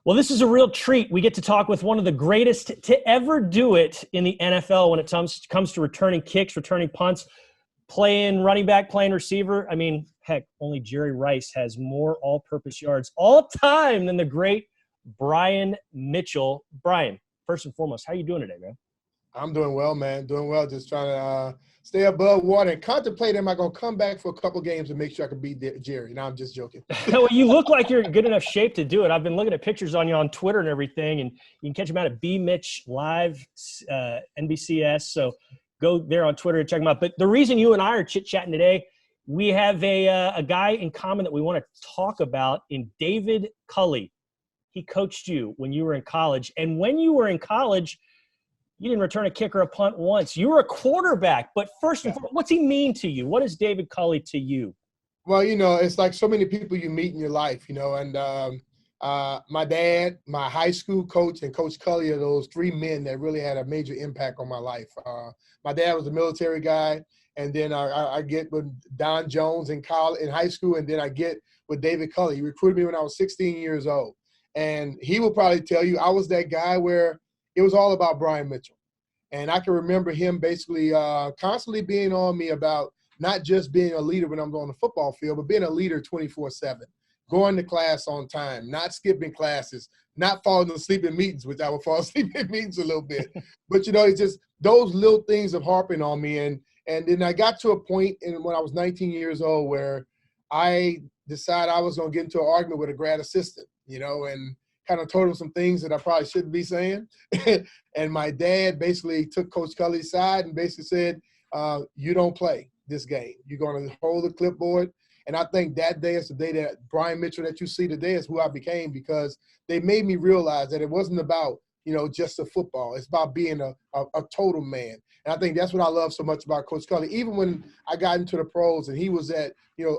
Well, this is a real treat. We get to talk with one of the greatest to ever do it in the NFL when it comes to returning kicks, returning punts, playing running back, playing receiver. I mean, heck, only Jerry Rice has more all-purpose yards all time than the great Brian Mitchell. Brian, first and foremost, how are you doing today, man? I'm doing well, man. Doing well. Just trying to stay above water and contemplate, am I going to come back for a couple games and make sure I can beat Jerry? No, I'm just joking. Well, you look like you're in good enough shape to do it. I've been looking at pictures on you on Twitter and everything, and you can catch him out at B Mitch Live, NBCS. So go there on Twitter and check him out. But the reason you and I are chit-chatting today, we have a guy in common that we want to talk about in David Culley. He coached you when you were in college. And when you were in college, you didn't return a kick or a punt once. You were a quarterback. But first and foremost, what's he mean to you? What is David Culley to you? Well, it's like so many people you meet in your life, and my dad, my high school coach, and Coach Culley are those three men that really had a major impact on my life. My dad was a military guy, and then I get with Don Jones in high school, and then I get with David Culley. He recruited me when I was 16 years old. And he will probably tell you I was that guy where it was all about Brian Mitchell. And I can remember him basically constantly being on me about not just being a leader when I'm on the football field, but being a leader 24/7, going to class on time, not skipping classes, not falling asleep in meetings, which I would fall asleep in meetings a little bit. But, it's just those little things of harping on me. And then I got to a point when I was 19 years old where I decided I was going to get into an argument with a grad assistant, and kind of told him some things that I probably shouldn't be saying. And my dad basically took Coach Culley's side and basically said, you don't play this game. You're going to hold the clipboard. And I think that day is the day that Brian Mitchell that you see today is who I became, because they made me realize that it wasn't about, just a football. It's about being a total man. And I think that's what I love so much about Coach Culley. Even when I got into the pros and he was at,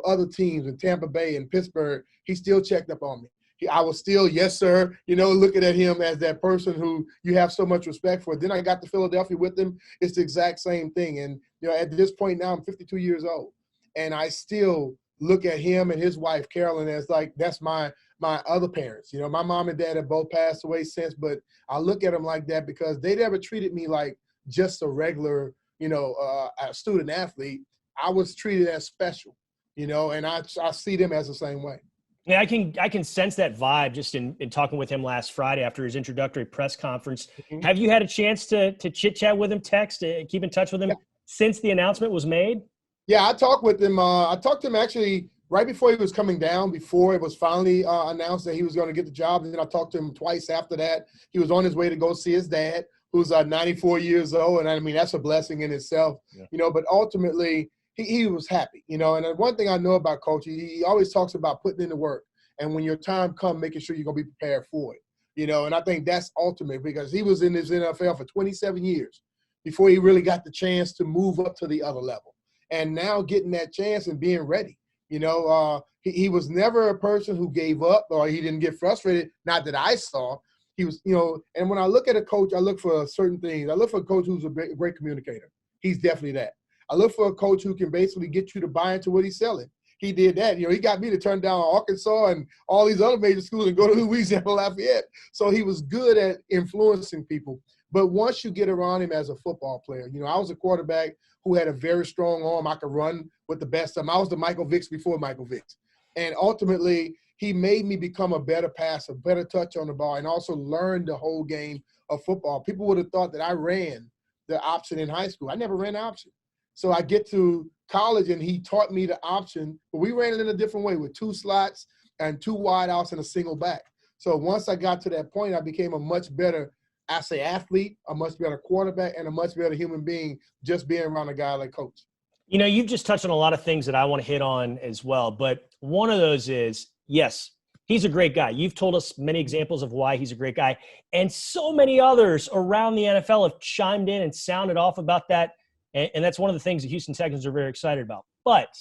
other teams in Tampa Bay and Pittsburgh, he still checked up on me. I was still, yes, sir, looking at him as that person who you have so much respect for. Then I got to Philadelphia with him. It's the exact same thing. And, at this point now, I'm 52 years old. And I still look at him and his wife, Carolyn, as like that's my other parents. My mom and dad have both passed away since, but I look at them like that because they never treated me like just a regular, a student athlete. I was treated as special, and I see them as the same way. Yeah, I can sense that vibe just in talking with him last Friday after his introductory press conference. Mm-hmm. Have you had a chance to chit-chat with him, text, keep in touch with him since the announcement was made? Yeah, I talked with him. I talked to him actually right before he was coming down, before it was finally announced that he was going to get the job. And then I talked to him twice after that. He was on his way to go see his dad, who's 94 years old. And I mean, that's a blessing in itself, but ultimately – He was happy, and one thing I know about Coach, he always talks about putting in the work. And when your time comes, making sure you're going to be prepared for it, and I think that's ultimate because he was in this NFL for 27 years before he really got the chance to move up to the other level. And now getting that chance and being ready, he was never a person who gave up or he didn't get frustrated. Not that I saw. He was, and when I look at a coach, I look for certain things. I look for a coach who's a great communicator. He's definitely that. I look for a coach who can basically get you to buy into what he's selling. He did that. He got me to turn down Arkansas and all these other major schools and go to Louisiana Lafayette. So he was good at influencing people. But once you get around him as a football player, I was a quarterback who had a very strong arm. I could run with the best of them. I was the Michael Vicks before Michael Vicks. And ultimately, he made me become a better passer, better touch on the ball, and also learn the whole game of football. People would have thought that I ran the option in high school. I never ran the option. So I get to college, and he taught me the option, but we ran it in a different way with two slots and two wideouts and a single back. So once I got to that point, I became a much better, athlete, a much better quarterback, and a much better human being just being around a guy like Coach. You've just touched on a lot of things that I want to hit on as well, but one of those is, yes, he's a great guy. You've told us many examples of why he's a great guy, and so many others around the NFL have chimed in and sounded off about that. And that's one of the things the Houston Texans are very excited about. But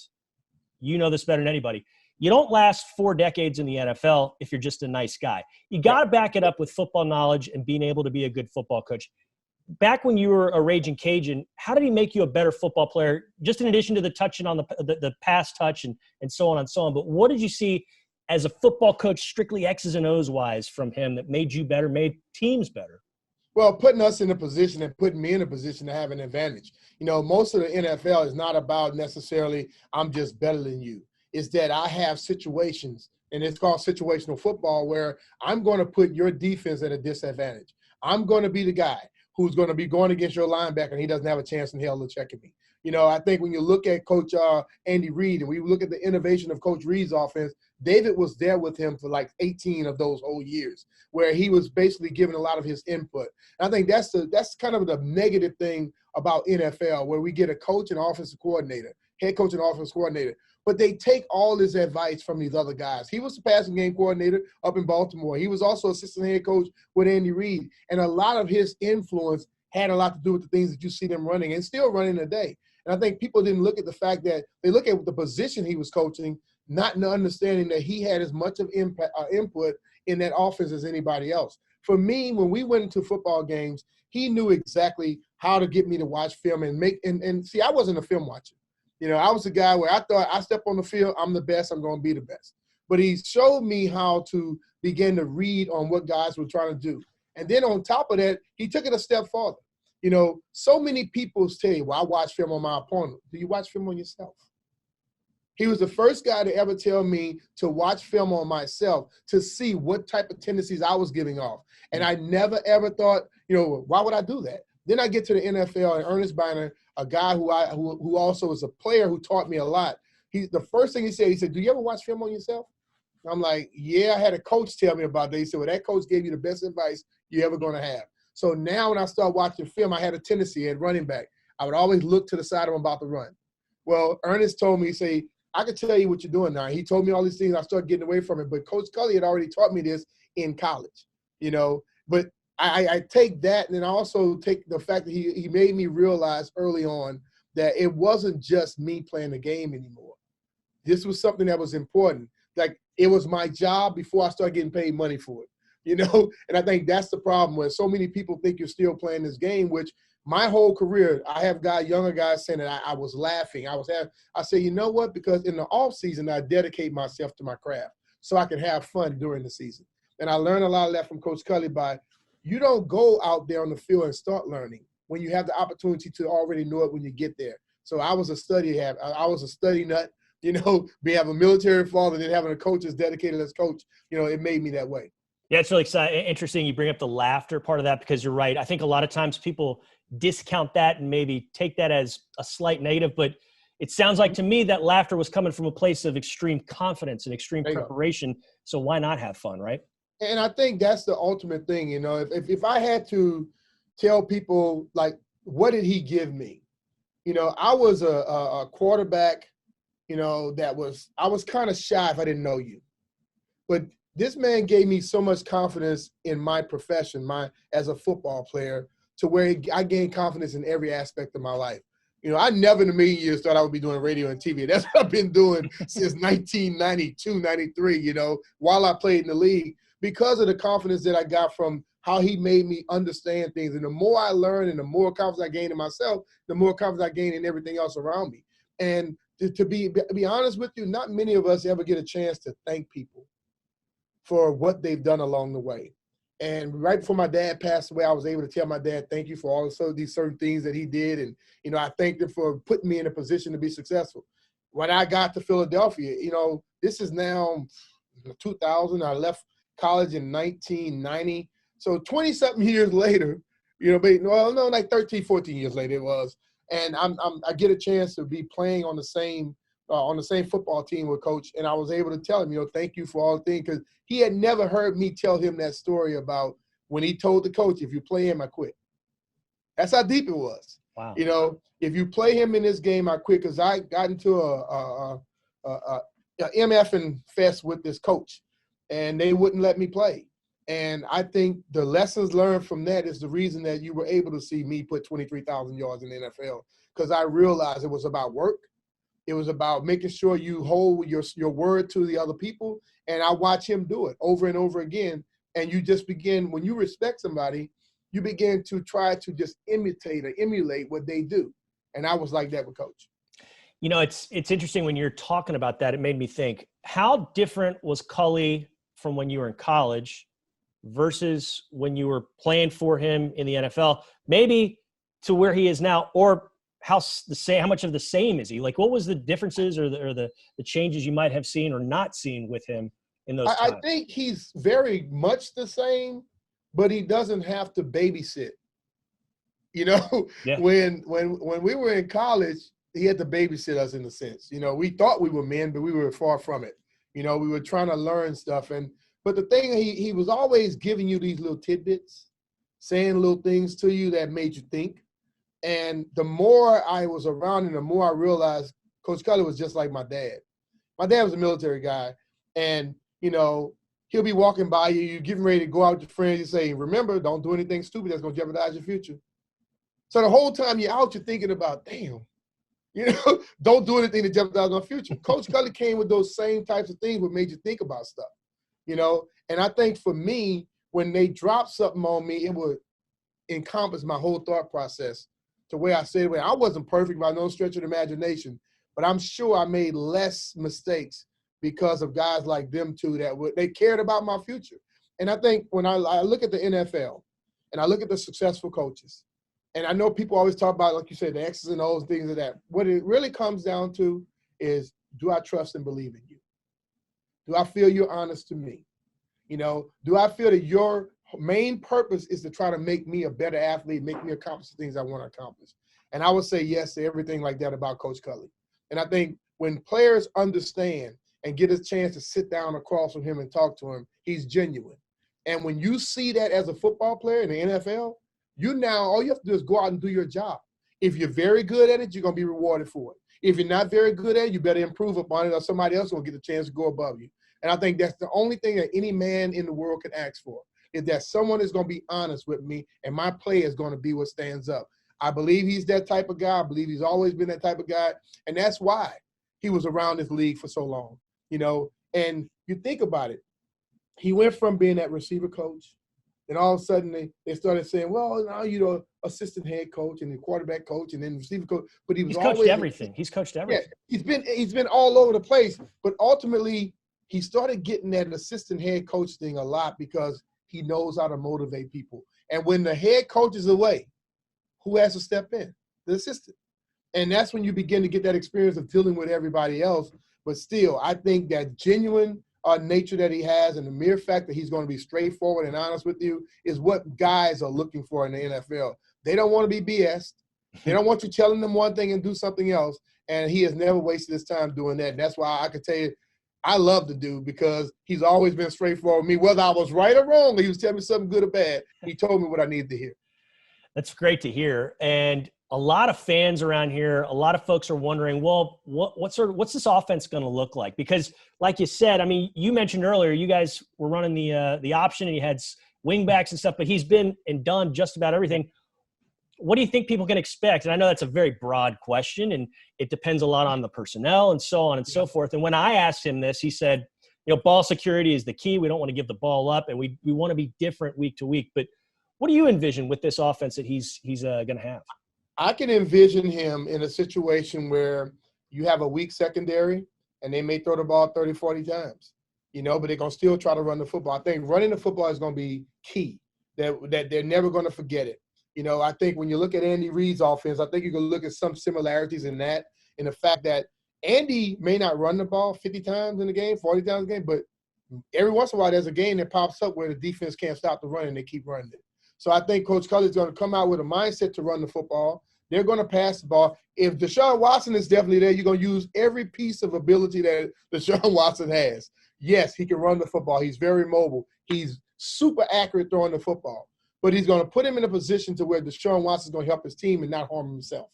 you know this better than anybody. You don't last 4 decades in the NFL if you're just a nice guy. You got to back it up with football knowledge and being able to be a good football coach. Back when you were a Raging Cajun, how did he make you a better football player, just in addition to the touching on the pass touch and so on and so on? But what did you see as a football coach, strictly X's and O's wise from him that made you better, made teams better? Well, putting us in a position and putting me in a position to have an advantage. Most of the NFL is not about necessarily I'm just better than you. It's that I have situations, and it's called situational football, where I'm going to put your defense at a disadvantage. I'm going to be the guy who's going to be going against your linebacker, and he doesn't have a chance in hell to check at me. I think when you look at Coach Andy Reid, and we look at the innovation of Coach Reid's offense, David was there with him for like 18 of those whole years, where he was basically giving a lot of his input. And I think that's kind of the negative thing about NFL, where we get a coach and offensive coordinator, head coach and offensive coordinator, but they take all this advice from these other guys. He was the passing game coordinator up in Baltimore. He was also assistant head coach with Andy Reid, and a lot of his influence had a lot to do with the things that you see them running and still running today. And I think people didn't look at the fact that they look at the position he was coaching, not understanding that he had as much of input in that offense as anybody else. For me, when we went into football games, he knew exactly how to get me to watch film and see, I wasn't a film watcher. I was a guy where I thought I step on the field, I'm the best, I'm going to be the best. But he showed me how to begin to read on what guys were trying to do. And then on top of that, he took it a step farther. So many people say, well, I watch film on my opponent. Do you watch film on yourself? He was the first guy to ever tell me to watch film on myself to see what type of tendencies I was giving off. And I never, ever thought, why would I do that? Then I get to the NFL, and Ernest Biner, a guy who also is a player who taught me a lot. The first thing he said, do you ever watch film on yourself? I'm like, yeah, I had a coach tell me about that. He said, well, that coach gave you the best advice you're ever going to have. So now when I start watching film, I had a tendency at running back. I would always look to the side of him about to run. Well, Ernest told me, say, I can tell you what you're doing now. He told me all these things. I started getting away from it. But Coach Culley had already taught me this in college, But I take that, and then I also take the fact that he made me realize early on that it wasn't just me playing the game anymore. This was something that was important. Like, it was my job before I started getting paid money for it. And I think that's the problem, where so many people think you're still playing this game, which my whole career, I have younger guys saying that I was laughing. I say, you know what? Because in the off season, I dedicate myself to my craft so I can have fun during the season. And I learned a lot of that from Coach Culley you don't go out there on the field and start learning when you have the opportunity to already know it when you get there. So I was a study nut, being having a military father and then having a coach as dedicated as coach, it made me that way. Yeah, it's really interesting you bring up the laughter part of that, because you're right. I think a lot of times people discount that and maybe take that as a slight negative, but it sounds like to me that laughter was coming from a place of extreme confidence and extreme preparation. So why not have fun, right? And I think that's the ultimate thing, if I had to tell people, like, what did he give me? I was a quarterback, I was kind of shy if I didn't know you. But this man gave me so much confidence in my profession, as a football player, to where I gained confidence in every aspect of my life. I never in a million years thought I would be doing radio and TV. That's what I've been doing since 1992, 93, while I played in the league, because of the confidence that I got from how he made me understand things. And the more I learned and the more confidence I gained in myself, the more confidence I gained in everything else around me. And to be honest with you, not many of us ever get a chance to thank people for what they've done along the way. And right before my dad passed away, I was able to tell my dad, thank you for all of these certain things that he did. And, I thanked him for putting me in a position to be successful. When I got to Philadelphia, this is now 2000. I left college in 1990. So 20-something years later, like 13, 14 years later it was. And I get a chance to be playing on the same football team with Coach, and I was able to tell him, thank you for all the things, because he had never heard me tell him that story about when he told the coach, if you play him, I quit. That's how deep it was. Wow. If you play him in this game, I quit, because I got into a MF fest with this coach, and they wouldn't let me play. And I think the lessons learned from that is the reason that you were able to see me put 23,000 yards in the NFL, because I realized it was about work. It was about making sure you hold your word to the other people. And I watch him do it over and over again. And you just begin, when you respect somebody, you begin to try to just imitate or emulate what they do. And I was like that with Coach. You know, it's interesting when you're talking about that. It made me think, how different was Culley from when you were in college versus when you were playing for him in the NFL? Maybe to where he is now, or how much of the same is he? Like, what was the differences or the changes you might have seen or not seen with him in those I times? think he's very much the same, but he doesn't have to babysit. You know, Yeah. when we were in college, he had to babysit us in a sense. You know, we thought we were men, but we were far from it. You know, we were trying to learn stuff. But the thing, he was always giving you these little tidbits, saying little things to you that made you think. And the more I was around him, the more I realized Coach Culley was just like my dad. My dad was a military guy. And, you know, he'll be walking by you, you're getting ready to go out with your friends, you say, remember, don't do anything stupid that's going to jeopardize your future. So the whole time you're out, you're thinking about, damn, you know, don't do anything to jeopardize my future. Coach Culley came with those same types of things what made you think about stuff, you know. And I think for me, when they dropped something on me, it would encompass my whole thought process to where I said, well, I wasn't perfect by no stretch of the imagination, but I'm sure I made less mistakes because of guys like them two they cared about my future. And I think when I look at the NFL and I look at the successful coaches, and I know people always talk about, like you said, the X's and O's, things like that. What it really comes down to is, do I trust and believe in you? Do I feel you're honest to me? You know, do I feel that your main purpose is to try to make me a better athlete, make me accomplish the things I want to accomplish? And I would say yes to everything like that about Coach Culley. And I think when players understand and get a chance to sit down across from him and talk to him, he's genuine. And when you see that as a football player in the NFL, all you have to do is go out and do your job. If you're very good at it, you're going to be rewarded for it. If you're not very good at it, you better improve upon it, or somebody else will get a chance to go above you. And I think that's the only thing that any man in the world can ask for, is that someone is going to be honest with me, and my play is going to be what stands up. I believe he's that type of guy. I believe he's always been that type of guy. And that's why he was around this league for so long, you know. And you think about it. He went from being that receiver coach, and all of a sudden they started saying, well, now you're the assistant head coach and the quarterback coach and then receiver coach. But he's coached always everything. He's coached everything. Yeah, he's been all over the place. But ultimately, he started getting that assistant head coach thing a lot because he knows how to motivate people. And when the head coach is away, who has to step in? The assistant. And that's when you begin to get that experience of dealing with everybody else. But still, I think that genuine nature that he has, and the mere fact that he's going to be straightforward and honest with you, is what guys are looking for in the NFL. They don't want to be BS. They don't want you telling them one thing and do something else. And he has never wasted his time doing that. And that's why I could tell you, I love the dude, because he's always been straightforward with me. Whether I was right or wrong, or he was telling me something good or bad, he told me what I needed to hear. That's great to hear. And a lot of fans around here, a lot of folks are wondering, well, what's this offense going to look like? Because like you said, I mean, you mentioned earlier, you guys were running the option and you had wing backs and stuff, but he's been and done just about everything. What do you think people can expect? And I know that's a very broad question, and it depends a lot on the personnel and so on and so forth. And when I asked him this, he said, you know, ball security is the key. We don't want to give the ball up, and we want to be different week to week. But what do you envision with this offense that he's going to have? I can envision him in a situation where you have a weak secondary and they may throw the ball 30, 40 times, you know, but they're going to still try to run the football. I think running the football is going to be key, that they're never going to forget it. You know, I think when you look at Andy Reid's offense, I think you can look at some similarities in that, in the fact that Andy may not run the ball 50 times in the game, 40 times in the game, but every once in a while there's a game that pops up where the defense can't stop the run and they keep running it. So I think Coach Culley is going to come out with a mindset to run the football. They're going to pass the ball. If Deshaun Watson is definitely there, you're going to use every piece of ability that Deshaun Watson has. Yes, he can run the football. He's very mobile. He's super accurate throwing the football. But he's going to put him in a position to where Deshaun Watson is going to help his team and not harm himself.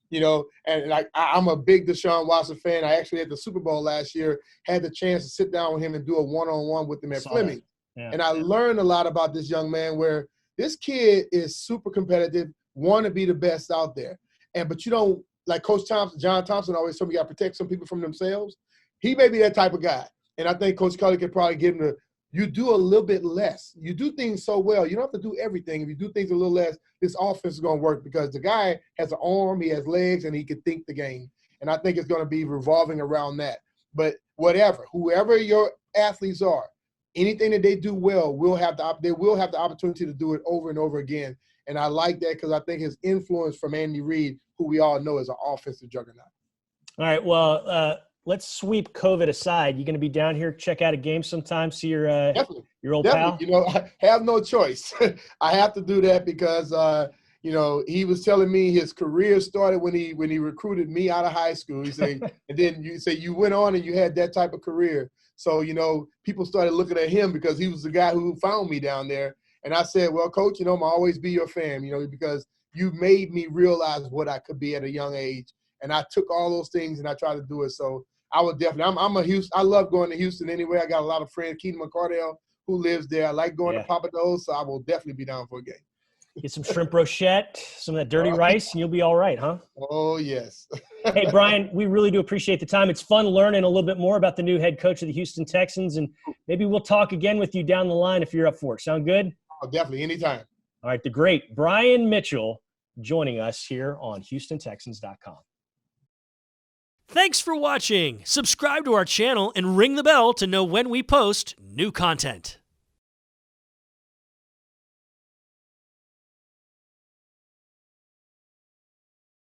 You know, and like I'm a big Deshaun Watson fan. I actually at the Super Bowl last year had the chance to sit down with him and do a one-on-one with him at Fleming. Yeah. And I learned a lot about this young man, where this kid is super competitive, want to be the best out there. But you don't, like Coach Thompson, John Thompson always told me, you got to protect some people from themselves. He may be that type of guy. And I think Coach Culley could probably give him you do a little bit less. You do things so well. You don't have to do everything. If you do things a little less, this offense is going to work, because the guy has an arm, he has legs, and he can think the game. And I think it's going to be revolving around that. But whoever your athletes are, anything that they do well, they will have the opportunity to do it over and over again. And I like that because I think his influence from Andy Reid, who we all know is an offensive juggernaut. All right. Well, let's sweep COVID aside. You going to be down here, check out a game sometime, see your old pal? You know, I have no choice. I have to do that because, you know, he was telling me his career started when he recruited me out of high school. He said, and then you went on and you had that type of career. So, you know, people started looking at him because he was the guy who found me down there. And I said, well, Coach, you know, I'll always be your fan, you know, because you made me realize what I could be at a young age. And I took all those things and I tried to do it. So I would definitely, I'm a Houston. I love going to Houston anyway. I got a lot of friends, Keenan McCardell, who lives there. I like going to Papa Do's, so I will definitely be down for a game. Get some shrimp brochette, some of that dirty rice, and you'll be all right, huh? Oh, yes. Hey, Brian, we really do appreciate the time. It's fun learning a little bit more about the new head coach of the Houston Texans, and maybe we'll talk again with you down the line if you're up for it. Sound good? Oh, definitely, anytime. All right, the great Brian Mitchell joining us here on HoustonTexans.com. Thanks for watching. Subscribe to our channel and ring the bell to know when we post new content.